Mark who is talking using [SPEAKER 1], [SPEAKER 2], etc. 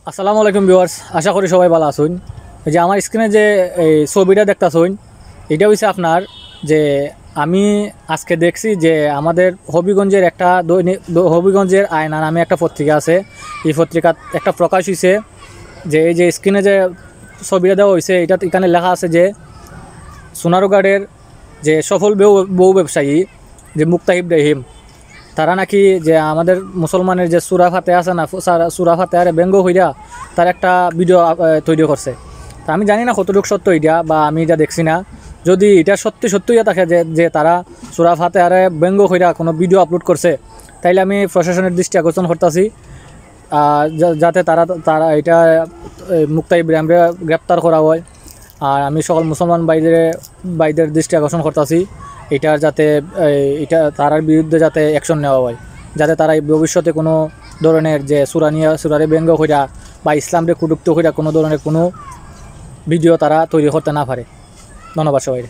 [SPEAKER 1] আসসালামু আলাইকুম ভিউয়ার্স, আশা করি সবাই ভালো আছেন। এই যে আমার স্ক্রিনে যে এই ছবিটা দেখতেছেন, এটা হচ্ছে আপনার যে আমি আজকে দেখছি যে আমাদের হবিগঞ্জের একটা দৈনিক হবিগঞ্জের আয়না নামে একটা পত্রিকা আছে। এই পত্রিকা একটা প্রকাশ হয়েছে যে এই যে স্ক্রিনে যে ছবিটা দেওয়া হয়েছে, এটা এখানে লেখা আছে যে সোনারগাঁড়ের যে সফল বউ ব্যবসায়ী যে মুক্তা ইব্রাহিম, তারা নাকি যে আমাদের মুসলমানের যে সূরা ফাতিহা আছে না, সূরা ফাতিহার ব্যঙ্গ হইয়া তার একটা ভিডিও তৈরি করছে। তা আমি জানি না কতটুকু সত্য এটা, বা আমি এটা দেখছি না। যদি এটা সত্যি থাকে যে তারা সূরা ফাতিহার ব্যঙ্গ হইয়া কোনো ভিডিও আপলোড করছে, তাইলে আমি প্রশাসনের দৃষ্টি আকর্ষণ করতেছি যাতে তারা এটা মুক্তা ইব্রাহিমকে গ্রেপ্তার করা হয়। আর আমি সকল মুসলমান ভাইদের দৃষ্টি আকর্ষণ করতেছি এটার যাতে এটা তারার বিরুদ্ধে যাতে অ্যাকশন নেওয়া হয়, যাতে তারা ভবিষ্যতে কোনো ধরনের যে সুরারে ব্যঙ্গ কইরা বা ইসলামকে কুটুক্ত কইরা কোনো ধরনের কোনো ভিডিও তারা তৈরি করতে না পারে। ধন্যবাদ সবাই।